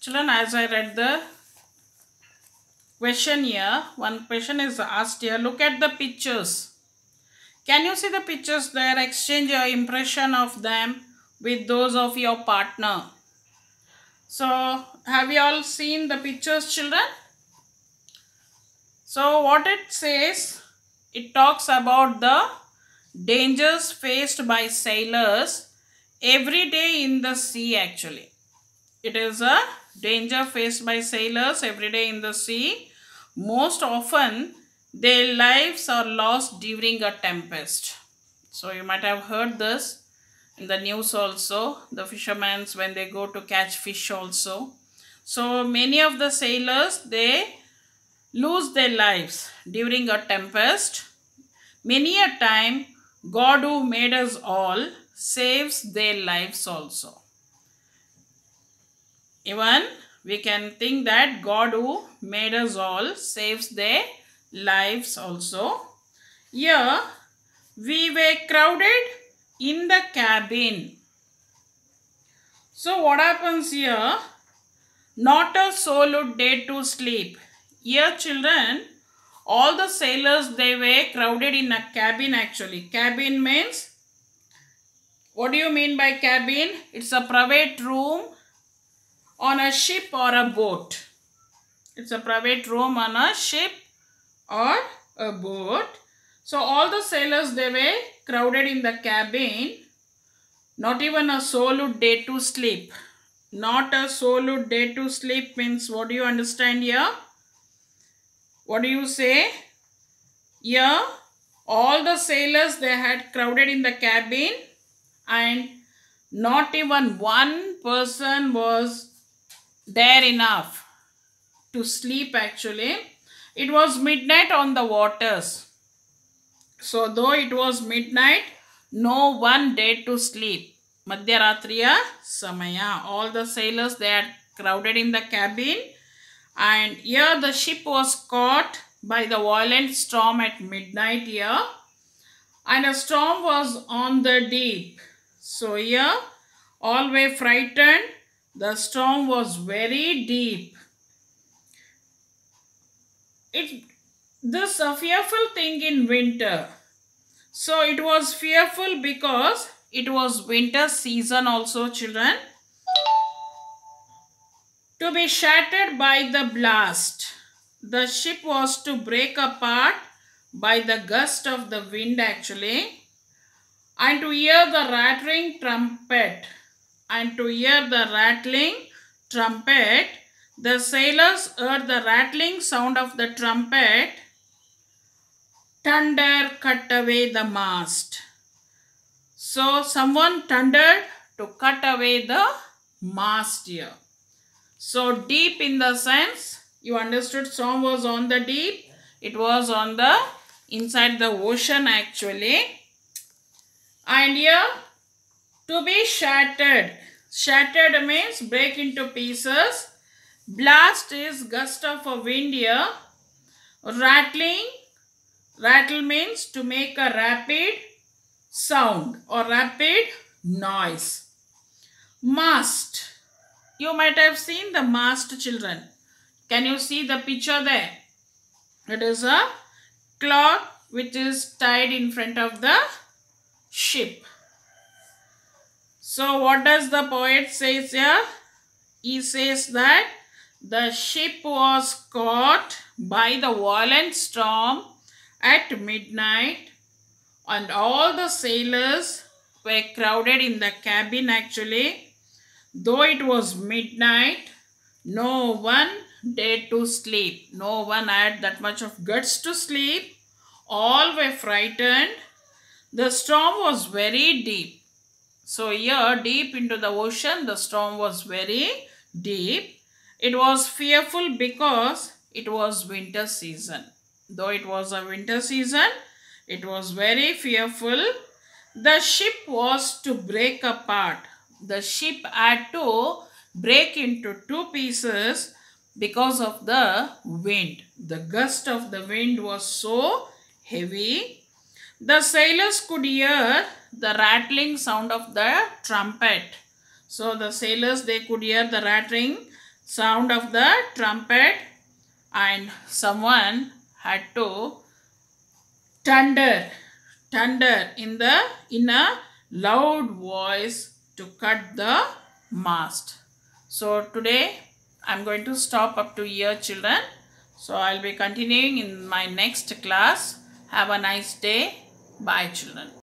Children, as I read the question here, one question is asked here. Look at the pictures. Can you see the pictures there? Exchange your impression of them with those of your partner. So, have you all seen the pictures, children? So, what it says, it talks about the dangers faced by sailors every day in the sea actually. It is a danger faced by sailors every day in the sea. Most often, their lives are lost during a tempest. So, you might have heard this in the news also. The fishermen, when they go to catch fish also. So, many of the sailors, they lose their lives during a tempest. Many a time, God who made us all saves their lives also. Even we can think that God who made us all saves their lives also. Here, we were crowded in the cabin. So, what happens here? Not a soul would dare to sleep. Here, children, all the sailors, they were crowded in a cabin actually. Cabin means, what do you mean by cabin? It's a private room on a ship or a boat. It's a private room on a ship or a boat. So, all the sailors, they were crowded in the cabin. Not even a soul would dare to sleep. Not a soul would dare to sleep means, what do you understand here? What do you say? Here, all the sailors, they had crowded in the cabin and not even one person was there enough to sleep actually. It was midnight on the waters. So, though it was midnight, no one dared to sleep. Madhyaratriya Samaya. All the sailors, they had crowded in the cabin. And here the ship was caught by the violent storm at midnight here. And a storm was on the deep. So here all were frightened. The storm was very deep. This a fearful thing in winter. So it was fearful because it was winter season also, children. To be shattered by the blast. The ship was to break apart by the gust of the wind actually. And to hear the rattling trumpet. And to hear the rattling trumpet. The sailors heard the rattling sound of the trumpet. Thunder cut away the mast. So someone thundered to cut away the mast here. So deep in the sense, you understood storm was on the deep. It was on the inside the ocean actually. And here, to be shattered. Shattered means break into pieces. Blast is gust of a wind here. Rattling. Rattle means to make a rapid sound or rapid noise. Mast. You might have seen the mast, children. Can you see the picture there? It is a cloth which is tied in front of the ship. So what does the poet say here? He says that the ship was caught by the violent storm at midnight and all the sailors were crowded in the cabin actually. Though it was midnight, no one dared to sleep. No one had that much of guts to sleep. All were frightened. The storm was very deep. So here, deep into the ocean, the storm was very deep. It was fearful because it was winter season. Though it was a winter season, it was very fearful. The ship was to break apart. The ship had to break into two pieces because of the wind. The gust of the wind was so heavy. The sailors could hear the rattling sound of the trumpet. So the sailors, they could hear the rattling sound of the trumpet, and someone had to thunder in a loud voice to cut the mast. So today I'm going to stop up to here, children. So I'll be continuing in my next class. Have a nice day. Bye, children.